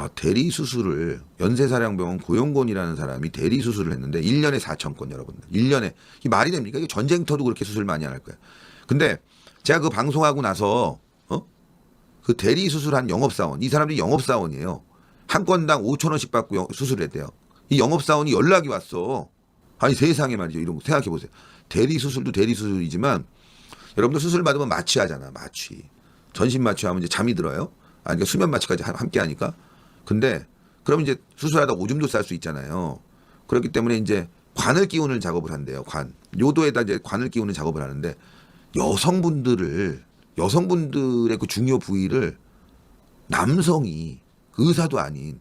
야, 대리 수술을 연세사랑병원 고용곤이라는 사람이 대리 수술을 했는데 1년에 4천 건 여러분들. 1년에 이 말이 됩니까? 이게 전쟁터도 그렇게 수술 많이 안 할 거예요. 근데 제가 그 방송하고 나서 그 대리 수술한 영업사원, 이 사람들이 영업사원이에요. 한 건당 5천 원씩 받고 수술을 했대요. 이 영업사원이 연락이 왔어. 아니 세상에 말이죠. 이런 거 생각해 보세요. 대리 수술도 대리 수술이지만 여러분들 수술 받으면 마취하잖아. 마취. 전신 마취하면 이제 잠이 들어요. 아니 그러니까 수면 마취까지 함께 하니까. 근데 그럼 이제 수술하다 오줌도 쌀 수 있잖아요. 그렇기 때문에 이제 관을 끼우는 작업을 한대요. 관. 요도에다 이제 관을 끼우는 작업을 하는데 여성분들의 그 중요 부위를 남성이 의사도 아닌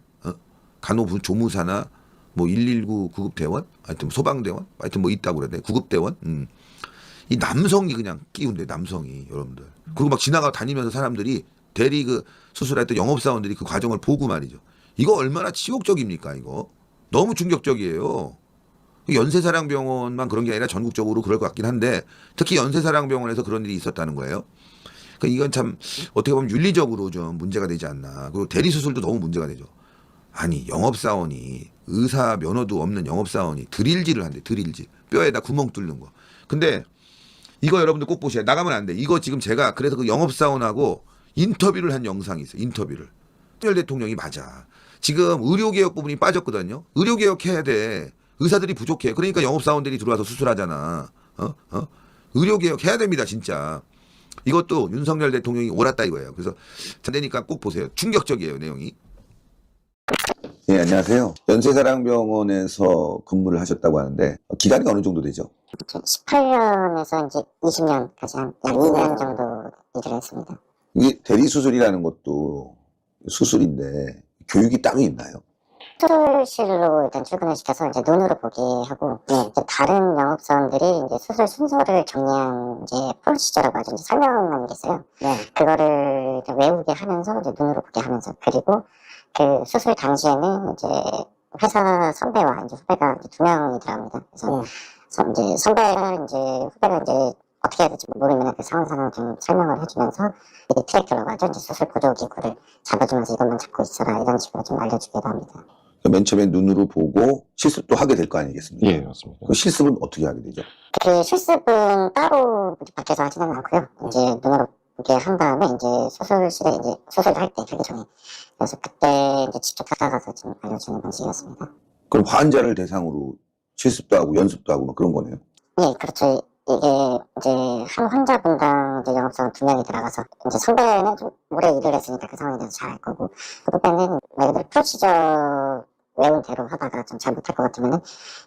간호조무사나 뭐 119 구급대원, 하여튼 소방대원, 하여튼 뭐 있다고 그러네. 구급대원. 이 남성이 그냥 끼운대, 남성이 여러분들. 그리고 막 지나가 다니면서 사람들이 대리 그 수술할 때 영업사원들이 그 과정을 보고 말이죠. 이거 얼마나 치욕적입니까, 이거? 너무 충격적이에요. 연세사랑병원만 그런 게 아니라 전국적으로 그럴 것 같긴 한데 특히 연세사랑병원에서 그런 일이 있었다는 거예요. 그러니까 이건 참 어떻게 보면 윤리적으로 좀 문제가 되지 않나. 그리고 대리수술도 너무 문제가 되죠. 아니 영업사원이 의사 면허도 없는 영업사원이 드릴질을 한대. 드릴질. 뼈에다 구멍 뚫는 거. 근데 이거 여러분들 꼭 보셔야 나가면 안 돼. 이거 지금 제가 그래서 그 영업사원하고 인터뷰를 한 영상이 있어요. 인터뷰를. 윤석열 대통령이 맞아. 지금 의료개혁 부분이 빠졌거든요. 의료개혁 해야 돼. 의사들이 부족해. 그러니까 영업사원들이 들어와서 수술하잖아. 의료개혁 해야 됩니다. 진짜. 이것도 윤석열 대통령이 옳았다 이거예요. 그래서 잘 되니까 꼭 보세요. 충격적이에요. 내용이. 네, 안녕하세요. 연세사랑병원에서 근무를 하셨다고 하는데 기간이 어느 정도 되죠? 18년에서 이제 20년까지 한 약 2년 정도 일을 했습니다. 이게 대리수술이라는 것도 수술인데 교육이 따로 있나요? 수술실로 일단 출근을 시켜서 이제 눈으로 보게 하고, 이제 다른 영업사원들이 이제 수술 순서를 정리한 이제 프로시저라고 하죠. 이제 설명하는 게 있어요. 그거를 이제 외우게 하면서 이제 눈으로 보게 하면서, 그리고 그 수술 당시에는 이제 회사 선배와 이제 후배가 이제 2명이 들어갑니다. 그래서 이제 선배랑 이제 후배가 이제 어떻게 해야 될지 모르면 그 상황상을 좀 설명을 해주면서 이 트랙터라고 하죠. 이제 수술 보조기구를 잡아주면서 이것만 잡고 있어라 이런 식으로 좀 알려주기도 합니다. 맨 처음에 눈으로 보고 실습도 하게 될 거 아니겠습니까? 예, 맞습니다. 그 실습은 어떻게 하게 되죠? 그 실습은 따로 밖에서 하지는 않고요. 이제 눈으로 보게 한 다음에 이제 수술실에 이제 수술을 할 때 하기 전에 그래서 그때 이제 직접 다가가서 좀 알려주는 방식이었습니다. 그럼 환자를 대상으로 실습도 하고 연습도 하고 막 그런 거네요? 예, 그렇죠. 이게 이제 한 환자분당 이제 영업사원 2명이 들어가서 이제 선배는 좀 오래 일을 했으니까 그 상황에 대해서 잘 알 거고 후배는 말 그대로 프로시저 외운 대로 하다가 좀 잘 못할 것 같으면은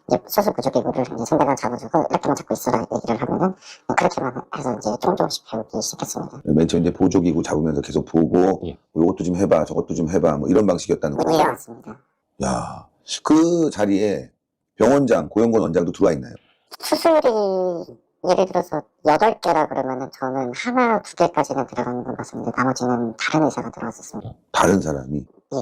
이제 수술 보조기구를 이제 선배가 잡아주고 이렇게만 잡고 있어라 얘기를 하면은 그렇게만 해서 이제 조금씩 배우기 시작했습니다. 맨 처음에 이제 보조기구 잡으면서 계속 보고 예. 이것도 좀 해봐 저것도 좀 해봐 뭐 이런 방식이었다는 거죠? 예, 맞습니다. 야, 그 자리에 병원장, 고용건 원장도 들어와 있나요? 수술이 예를 들어서 8개라 그러면은 저는 하나, 2개까지는 들어가는 건 맞습니다. 나머지는 다른 의사가 들어왔었습니다. 다른 사람이? 예.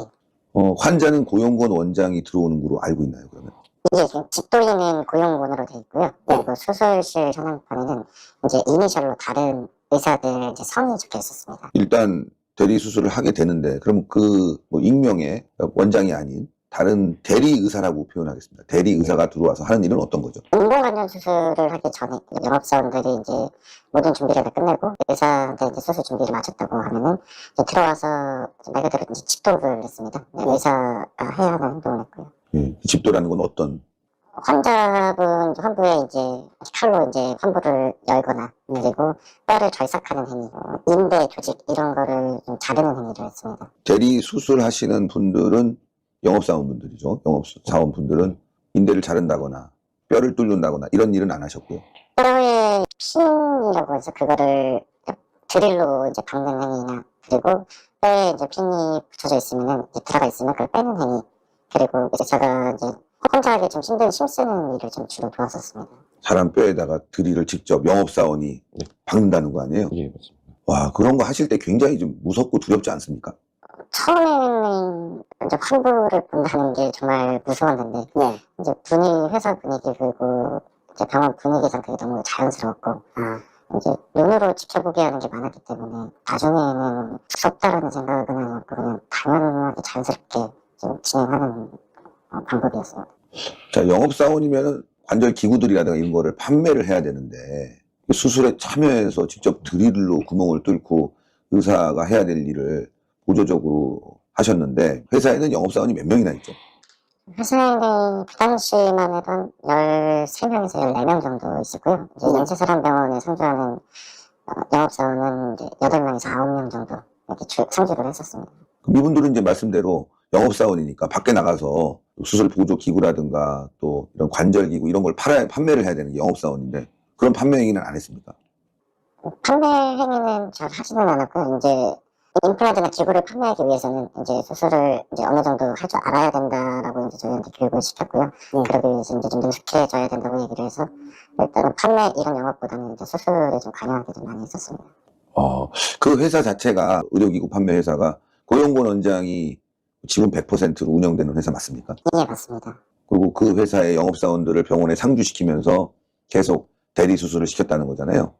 환자는 고용건 원장이 들어오는 거로 알고 있나요, 그러면? 이게 지금 집도인은 고용군으로 돼 있고요. 그리고 수술실 현황판에는 이제 이니셜로 다른 의사들 이제 성이 적혀 있었습니다. 일단 대리 수술을 하게 되는데 그럼 그 뭐 익명의 원장이 아닌 다른 대리 의사라고 표현하겠습니다. 대리 의사가 들어와서 하는 일은 어떤 거죠? 인공관절 수술을 하기 전에 영업사원들이 이제 모든 준비를 다 끝내고 의사한테 이제 수술 준비를 마쳤다고 하면은 이제 들어와서 말 그대로 이제 집도를 했습니다. 의사가 해야 하는 행동을 했고요. 예, 집도라는 건 어떤? 환자분 환부에 이제 칼로 이제 환부를 열거나 그리고 뼈를 절삭하는 행위, 인대 조직 이런 거를 좀 자르는 행위를 했습니다. 대리 수술하시는 분들은 영업사원분들이죠. 영업사원분들은 인대를 자른다거나 뼈를 뚫는다거나 이런 일은 안 하셨고요. 뼈에 핀이라고 해서 그거를 드릴로 이제 박는 행위나 그리고 뼈에 이제 핀이 붙여져 있으면은 들어가 있으면 그걸 빼는 행위 그리고 이제 제가 이제 혼자 하기 좀 힘쓰는 일을 좀 주로 도왔었습니다. 사람 뼈에다가 드릴을 직접 영업사원이 네. 박는다는 거 아니에요? 예, 맞습니다. 와, 그런 거 하실 때 굉장히 좀 무섭고 두렵지 않습니까? 처음에는 이제 환부를 본다는 게 정말 무서웠는데 이제 회사 분위기 그리고 이제 병원 분위기상 그게 너무 자연스러웠고 이제 눈으로 지켜보게 하는 게 많았기 때문에 나중에는 무섭다라는 생각은 아니었고 그냥 당연하게 자연스럽게 좀 진행하는 방법이었어요. 자, 영업사원이면 관절 기구들이라든가 이런 거를 판매를 해야 되는데 수술에 참여해서 직접 드릴로 구멍을 뚫고 의사가 해야 될 일을 보조적으로 하셨는데 회사에는 영업사원이 몇 명이나 있죠? 회사에는 그 당시만 해도 한 13명에서 14명 정도 있었고요. 이제 연세사람병원에 상주하는 영업사원은 이제 8명에서 9명 정도 이렇게 상주를 했었습니다. 그럼 이분들은 이제 말씀대로 영업사원이니까 밖에 나가서 수술 보조 기구라든가 또 이런 관절 기구 이런 걸 판매를 해야 되는 게 영업사원인데 그런 판매 행위는 안 했습니까? 판매 행위는 잘 하지는 않았고요. 이제 임플란트나 기구를 판매하기 위해서는 이제 수술을 이제 어느 정도 할 줄 알아야 된다라고 이제 저희한테 교육을 시켰고요. 그러기 위해서 이제 좀 능숙해져야 된다고 얘기를 해서 일단은 판매 이런 영업보다는 이제 수술에 좀 관여하게 좀 많이 했었습니다. 그 회사 자체가 의료기구 판매 회사가 고용권 원장이 지분 100%로 운영되는 회사 맞습니까? 예, 맞습니다. 그리고 그 회사의 영업사원들을 병원에 상주시키면서 계속 대리 수술을 시켰다는 거잖아요.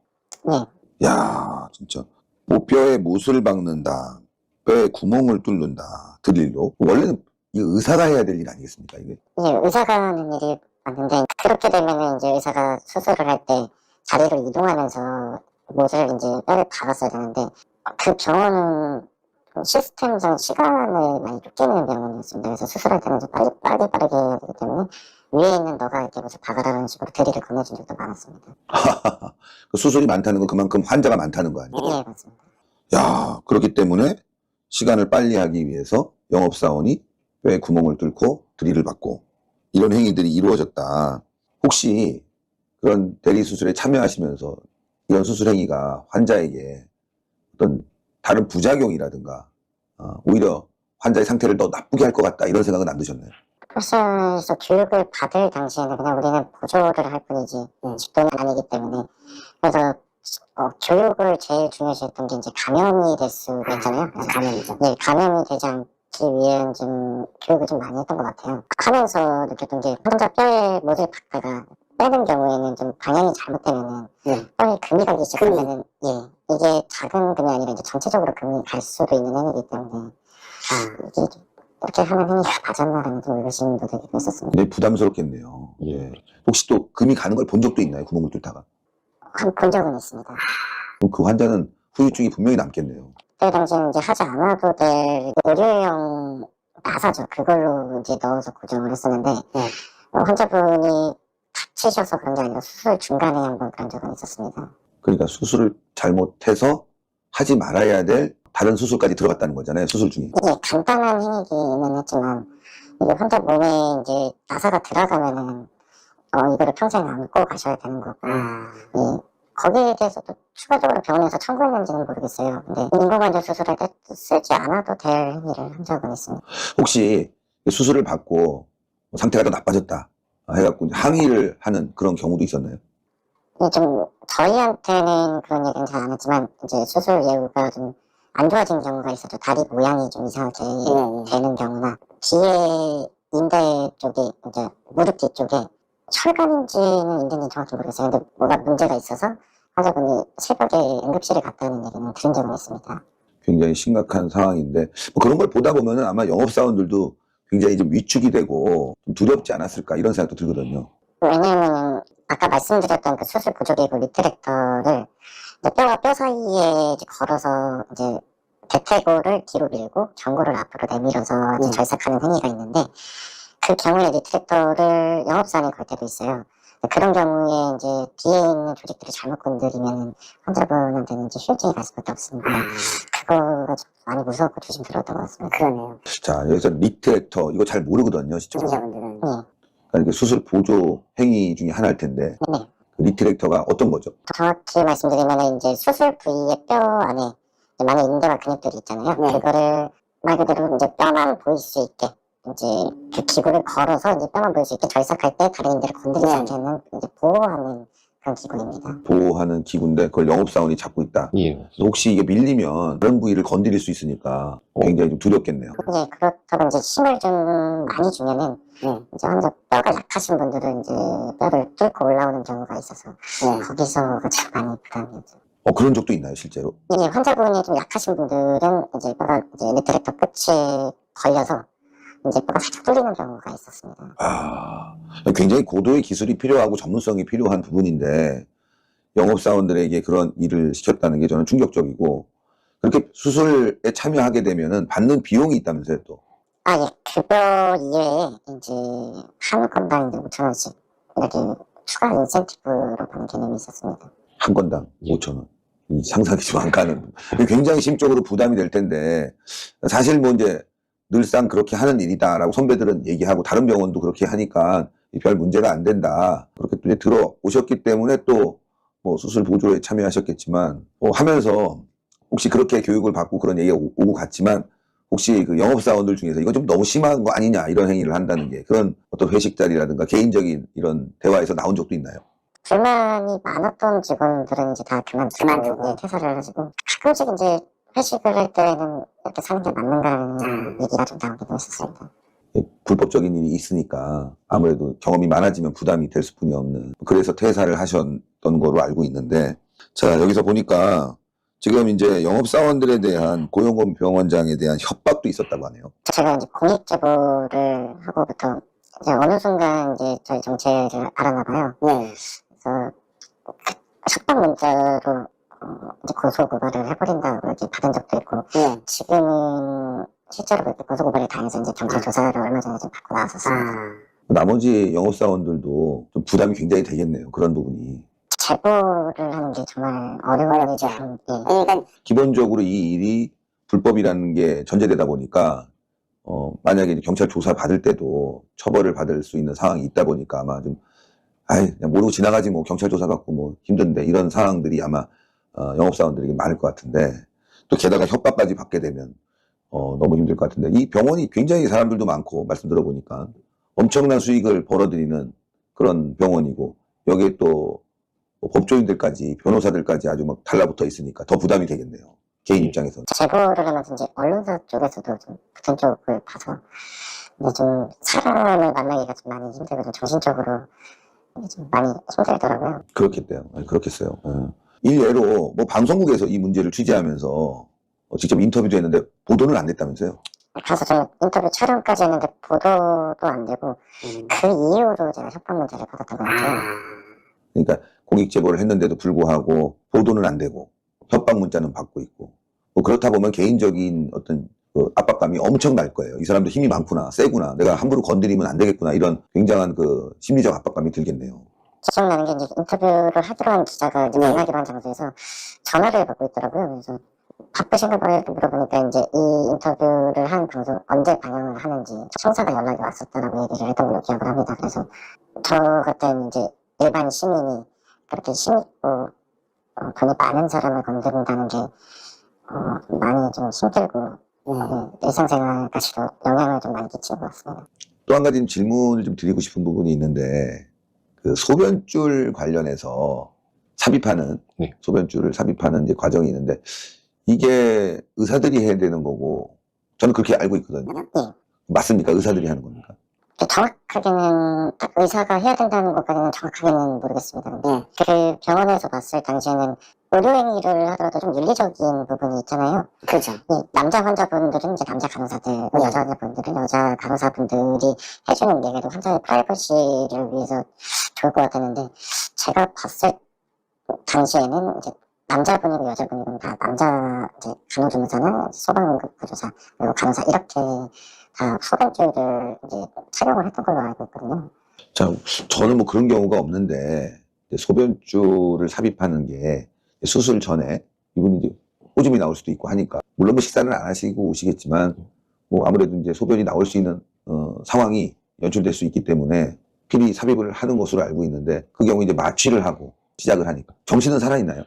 예. 야, 진짜. 뭐 뼈에 못을 박는다, 뼈에 구멍을 뚫는다, 드릴로. 원래는 이 의사가 해야 될 일 아니겠습니까, 이게? 예, 의사가 하는 일이 맞는데 그렇게 되면은 이제 의사가 수술을 할 때 자리를 이동하면서 못을 이제 뼈를 박았어야 되는데 그 병원은 시스템상 시간을 많이 쫓기는 병원이었습니다. 그래서 수술할 때는 좀 빠르게 해야 되기 때문에 위에 있는 너가 이렇게 못을 박아라는 식으로 대리를 건네준 적도 많았습니다. 그 수술이 많다는 건 그만큼 환자가 많다는 거 아니에요? 예, 맞습니다. 야, 그렇기 때문에 시간을 빨리 하기 위해서 영업사원이 뼈에 구멍을 뚫고 드릴을 받고 이런 행위들이 이루어졌다. 혹시 그런 대리 수술에 참여하시면서 이런 수술 행위가 환자에게 어떤 다른 부작용이라든가 오히려 환자의 상태를 더 나쁘게 할 것 같다 이런 생각은 안 드셨나요? 회사에서 교육을 받을 당시에는 그냥 우리는 보조를 할 뿐이지 직도는 아니기 때문에 그래서 교육을 제일 중요시 했던 게 이제 감염이 될 수가 있잖아요. 그래서 감염이죠. 네, 감염이 되지 않기 위한 좀 교육을 좀 많이 했던 것 같아요. 하면서 느꼈던 게 혼자 뼈에 못을 박다가 빼는 경우에는 좀 방향이 잘못되면은 뼈에 금이 가기 시작하면은 이게 작은 금이 아니라 이제 전체적으로 금이 갈 수도 있는 행위이기 때문에 이게 좀 이렇게 하는 행위가 맞았나라는 좀 의구심도 들기도 했었습니다. 굉장히 부담스럽겠네요. 예. 혹시 또 금이 가는 걸 본 적도 있나요? 구멍을 뚫다가. 본 적은 있습니다. 그럼 그 환자는 후유증이 분명히 남겠네요. 그때 당시에는 이제 하지 않아도 될 의료용 나사죠. 그걸로 이제 넣어서 고정을 했었는데 환자분이 다치셔서 그런 게 아니라 수술 중간에 한번 그런 적은 있었습니다. 그러니까 수술을 잘못해서 하지 말아야 될 다른 수술까지 들어갔다는 거잖아요. 수술 중에. 이게 간단한 행위기는 했지만 이게 환자 몸에 이제 나사가 들어가면은 이거를 평생 안고 가셔야 되는 거고 거기에 대해서도 추가적으로 병원에서 청구했는지는 모르겠어요. 근데 인공관절 수술할 때 쓰지 않아도 될 행위를 한 적은 있습니다. 혹시 수술을 받고 상태가 더 나빠졌다 해갖고 이제 항의를 하는 그런 경우도 있었나요? 좀 저희한테는 그런 얘기는 잘 안 했지만 이제 수술 예후가 좀 안 좋아진 경우가 있었죠. 다리 모양이 좀 이상하게 되는 경우나 뒤에 인대 쪽에 이제 무릎 뒤쪽에 철간인지는 인대인지 정확히 모르겠어요. 근데 뭐가 문제가 있어서 환자분이 새벽에 응급실에 갔다는 얘기는 들은 적은 있습니다. 굉장히 심각한 상황인데 뭐 그런 걸 보다 보면은 아마 영업사원들도 굉장히 좀 위축이 되고 좀 두렵지 않았을까 이런 생각도 들거든요. 왜냐하면 아까 말씀드렸던 그 수술 보조기구 리트랙터를 뼈와 뼈 사이에 이제 걸어서 이제 대퇴골을 뒤로 밀고 경골을 앞으로 내밀어서 이제 절삭하는 행위가 있는데 그 경우에 리트랙터를 영업사원이 걸 때도 있어요. 그런 경우에 이제 뒤에 있는 조직들이 잘못 건드리면 환자분한테는 이제 후유증이 갈 수밖에 없습니다. 그거가 좀 많이 무서웠고 조심스러웠던 것 같습니다. 그러네요. 자, 여기서 리트랙터 이거 잘 모르거든요, 시청자분들은. 그러니까 이게 수술 보조 행위 중에 하나일 텐데 그 리트랙터가 어떤 거죠? 정확히 말씀드리면 이제 수술 부위의 뼈 안에 많은 인대와 근육들이 있잖아요. 그거를 말 그대로 이제 뼈만 보일 수 있게 이제 그 기구를 걸어서 이제 뼈만 보일 수 있게 절삭할 때 다른 인대를 건드리지 않게 하는 이제 보호하는 그런 기구입니다. 보호하는 기구인데 그걸 영업사원이 잡고 있다. 예. 혹시 이게 밀리면 다른 부위를 건드릴 수 있으니까 굉장히 좀 두렵겠네요. 예, 그렇다고 이제 힘을 좀 많이 주면은, 이제 환자 뼈가 약하신 분들은 이제 뼈를 뚫고 올라오는 경우가 있어서, 거기서가 참 많이 부담이죠. 그런 적도 있나요, 실제로? 예, 환자분이 좀 약하신 분들은 이제 뼈가 이제 리트렉터 끝에 걸려서, 이제 뼈가 살짝 뚫리는 경우가 있었습니다. 굉장히 고도의 기술이 필요하고 전문성이 필요한 부분인데 영업사원들에게 그런 일을 시켰다는 게 저는 충격적이고, 그렇게 수술에 참여하게 되면은 받는 비용이 있다면서요, 또. 예, 급여 이외에 이제 한 건당 이제 5,000원씩 이렇게 추가 인센티브로 받는 개념이 있었습니다. 한 건당 예. 5,000원. 이 상상이 좀 안 가는. 굉장히 심적으로 부담이 될 텐데, 사실 뭐 이제 늘상 그렇게 하는 일이다라고 선배들은 얘기하고 다른 병원도 그렇게 하니까 별 문제가 안 된다. 그렇게 또 이제 들어오셨기 때문에 또 뭐 수술 보조에 참여하셨겠지만, 하면서 혹시 그렇게 교육을 받고 그런 얘기가 오고 갔지만, 혹시 그 영업사원들 중에서 이건 좀 너무 심한 거 아니냐 이런 행위를 한다는 게 그런 어떤 회식 자리라든가 개인적인 이런 대화에서 나온 적도 있나요? 불만이 많았던 직원들은 이제 다 그만두고 예, 퇴사를 하시고, 가끔씩 이제 회식을 할 때는 이렇게 사는 게 맞는가라는 얘기가 좀 나오기도 했었습니다. 불법적인 일이 있으니까 아무래도 경험이 많아지면 부담이 될 수뿐이 없는, 그래서 퇴사를 하셨던 거로 알고 있는데, 자, 여기서 보니까 지금 이제 영업사원들에 대한 고용검 병원장에 대한 협박도 있었다고 하네요. 제가 이제 공익 제보를 하고부터 이제 어느 순간 이제 저희 정체를 알았나 봐요. 그래서 협박 문자로 이제 고소 고발을 해버린다고 이렇게 받은 적도 있고, 지금은 실제로 그렇게 고소 고발을 당해서 이제 경찰 조사를 얼마 전에 좀 받고 나왔었습니다. 나머지 영업사원들도 좀 부담이 굉장히 되겠네요. 그런 부분이. 제보를 하는 게 정말 어려운 일이죠. 그러니까 기본적으로 이 일이 불법이라는 게 전제되다 보니까 만약에 이제 경찰 조사 받을 때도 처벌을 받을 수 있는 상황이 있다 보니까 아마 좀 그냥 모르고 지나가지 뭐 경찰 조사 받고 뭐 힘든데 이런 상황들이 아마 영업사원들에게 많을 것 같은데, 또 게다가 협박까지 받게 되면 너무 힘들 것 같은데, 이 병원이 굉장히 사람들도 많고 말씀 들어보니까 엄청난 수익을 벌어들이는 그런 병원이고, 여기에 또 법조인들까지 변호사들까지 아주 막 달라붙어 있으니까 더 부담이 되겠네요. 개인 입장에서는. 제보를 하면서 이제 언론사 쪽에서도 좀 붙은 쪽을 봐서 근데 좀 사람을 만나기가 좀 많이 힘들고 좀 정신적으로 좀 많이 힘들더라고요. 그렇겠대요. 그렇겠어요. 일례로 뭐 방송국에서 이 문제를 취재하면서 직접 인터뷰도 했는데 보도는 안 됐다면서요? 가서 좀 인터뷰 촬영까지 했는데 보도도 안 되고 그 이후로 제가 협박 문자를 받았던 것 같아요. 그러니까 공익 제보를 했는데도 불구하고 보도는 안 되고 협박 문자는 받고 있고, 뭐 그렇다 보면 개인적인 어떤 그 압박감이 엄청 날 거예요. 이 사람도 힘이 많구나, 세구나, 내가 함부로 건드리면 안 되겠구나, 이런 굉장한 그 심리적 압박감이 들겠네요. 기억나는 게 이제 인터뷰를 하기로 한 기자가 이제 만나기로 한 장소에서 전화를 받고 있더라고요. 그래서 바쁘신가 봐요 이렇게 물어보니까 이제 이 인터뷰를 한 방송 언제 방영을 하는지 청사가 연락이 왔었다라고 얘기를 했던 걸로 기억을 합니다. 그래서 저 같은 이제 일반 시민이 그렇게 힘있고 돈이 많은 사람을 건드린다는 게 많이 좀 힘들고 일상생활까지도 영향을 좀 많이 끼치는 것 같습니다. 또 한 가지 질문을 좀 드리고 싶은 부분이 있는데, 그 소변줄 관련해서 삽입하는, 네. 소변줄을 삽입하는 이제 과정이 있는데, 이게 의사들이 해야 되는 거고, 저는 그렇게 알고 있거든요. 예. 맞습니까? 의사들이 하는 겁니까? 정확하게는 딱 의사가 해야 된다는 것까지는 정확하게는 모르겠습니다. 그 병원에서 봤을 당시에는 의료행위를 하더라도 좀 윤리적인 부분이 있잖아요. 그렇죠. 남자 환자분들은 이제 남자 간호사들, 여자 환자분들은 여자 간호사분들이 해주는 얘기도 환자의 프라이버시를 위해서 좋을 것 같았는데, 제가 봤을 당시에는 이제 남자분이고 여자분이고 다 남자 이제 간호조무사나 소방응급구조사 그리고 간호사 이렇게 다 소변줄을 이제 착용을 했던 걸로 알고 있거든요. 자, 저는 뭐 그런 경우가 없는데, 이제 소변줄을 삽입하는 게 수술 전에 이분이 이제 오줌이 나올 수도 있고 하니까, 물론 뭐 식사는 안 하시고 오시겠지만, 뭐 아무래도 이제 소변이 나올 수 있는 상황이 연출될 수 있기 때문에 필히 삽입을 하는 것으로 알고 있는데, 그 경우 이제 마취를 하고 시작을 하니까 정신은 살아있나요?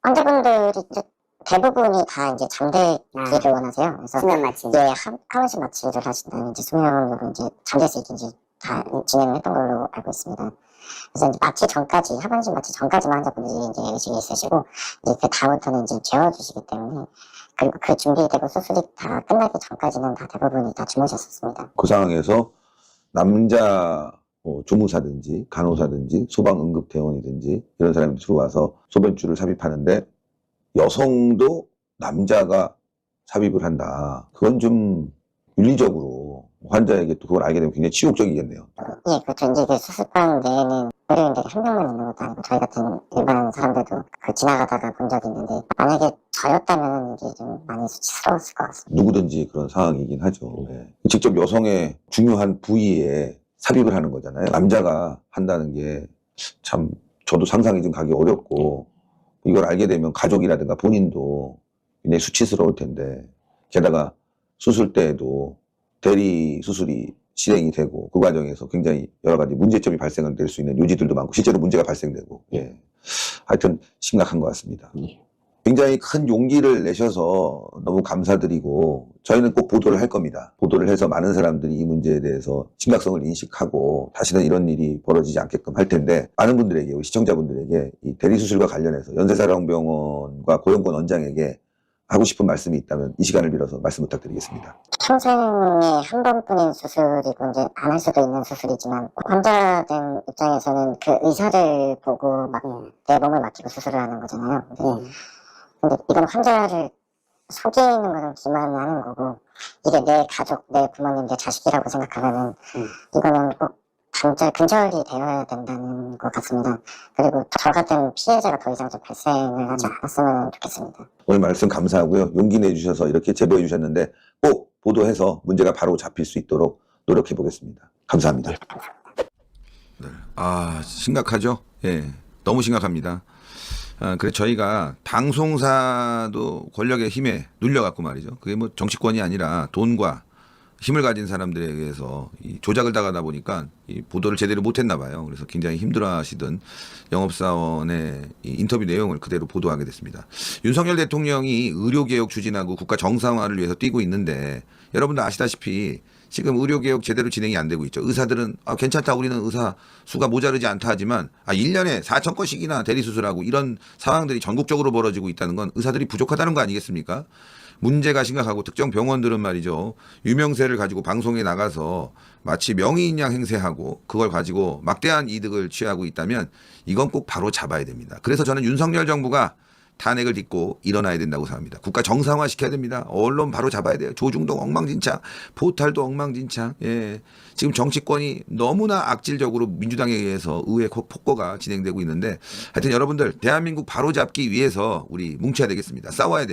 환자분들이 이제 대부분이 다 이제 잠들기를 원하세요. 그래서 수면 마취. 예, 하원식 마취를 하신 다음에 이제 수면으로 이제 잠들 수 있게 이제 다 진행을 했던 걸로 알고 있습니다. 그래서 이제 마취 전까지, 하반신 마취 전까지만 환자분들이 이제 의식이 있으시고, 이제 그 다음부터는 이제 재워주시기 때문에, 그리고 그 준비되고 수술이 다 끝나기 전까지는 다 대부분이 다 주무셨었습니다. 그 상황에서 남자 조무사든지 간호사든지 소방응급대원이든지 이런 사람이 들어와서 소변줄을 삽입하는데 여성도 남자가 삽입을 한다. 그건 좀 윤리적으로 환자에게 또 그걸 알게 되면 굉장히 치욕적이겠네요. 예, 그렇죠. 이제 그 수술방 내에는 의료인들이 한 명만 있는 것도 아니고 저희 같은 일반 사람들도 그 지나가다가 본 적이 있는데 만약에 저였다면 이게 좀 많이 수치스러웠을 것 같습니다. 누구든지 그런 상황이긴 하죠. 예. 직접 여성의 중요한 부위에 삽입을 하는 거잖아요. 남자가 한다는 게 참 저도 상상이 좀 가기 어렵고 이걸 알게 되면 가족이라든가 본인도 굉장히 수치스러울 텐데 게다가 수술 때에도 대리 수술이 실행이 되고 그 과정에서 굉장히 여러 가지 문제점이 발생을 될 수 있는 요지들도 많고 실제로 문제가 발생되고 예. 하여튼 심각한 것 같습니다. 굉장히 큰 용기를 내셔서 너무 감사드리고 저희는 꼭 보도를 할 겁니다. 보도를 해서 많은 사람들이 이 문제에 대해서 심각성을 인식하고 다시는 이런 일이 벌어지지 않게끔 할 텐데 많은 분들에게 우리 시청자분들에게 이 대리수술과 관련해서 연세사랑병원과 고용권 원장에게 하고 싶은 말씀이 있다면 이 시간을 빌어서 말씀 부탁드리겠습니다. 평생에 한 번뿐인 수술이고 이제 안 할 수도 있는 수술이지만 환자된 입장에서는 그 의사를 보고 막 내 몸을 맡기고 수술을 하는 거잖아요. 근데 이건 환자를 속이는 거는 기만하는 거고 이게 내 가족, 내 부모님, 내 자식이라고 생각하면은 이거는 꼭 근절이 되어야 된다는 것 같습니다. 그리고 저 같은 피해자가 더 이상 좀 발생을 하지 않았으면 좋겠습니다. 오늘 말씀 감사하고요. 용기 내주셔서 이렇게 제보해 주셨는데 꼭 보도해서 문제가 바로 잡힐 수 있도록 노력해 보겠습니다. 감사합니다. 네. 아, 심각하죠? 예. 너무 심각합니다. 그래 저희가 방송사도 권력의 힘에 눌려갖고 말이죠. 그게 뭐 정치권이 아니라 돈과 힘을 가진 사람들에 의해서 이 조작을 당하다 보니까 이 보도를 제대로 못했나 봐요. 그래서 굉장히 힘들어하시던 영업사원의 이 인터뷰 내용을 그대로 보도하게 됐습니다. 윤석열 대통령이 의료개혁 추진하고 국가 정상화를 위해서 뛰고 있는데 여러분도 아시다시피 지금 의료개혁 제대로 진행이 안 되고 있죠. 의사들은 괜찮다 우리는 의사 수가 모자르지 않다 하지만 1년에 4,000건씩이나 대리수술하고 이런 상황들이 전국적으로 벌어지고 있다는 건 의사들이 부족하다는 거 아니겠습니까? 문제가 심각하고 특정 병원들은 말이죠. 유명세를 가지고 방송에 나가서 마치 명의인 양 행세하고 그걸 가지고 막대한 이득을 취하고 있다면 이건 꼭 바로 잡아야 됩니다. 그래서 저는 윤석열 정부가 탄핵을 딛고 일어나야 된다고 생각합니다. 국가 정상화 시켜야 됩니다. 언론 바로 잡아야 돼요. 조중동 엉망진창, 포탈도 엉망진창. 예. 지금 정치권이 너무나 악질적으로 민주당에 의해서 의회 폭거가 진행되고 있는데 하여튼 여러분들 대한민국 바로 잡기 위해서 우리 뭉쳐야 되겠습니다. 싸워야 돼요.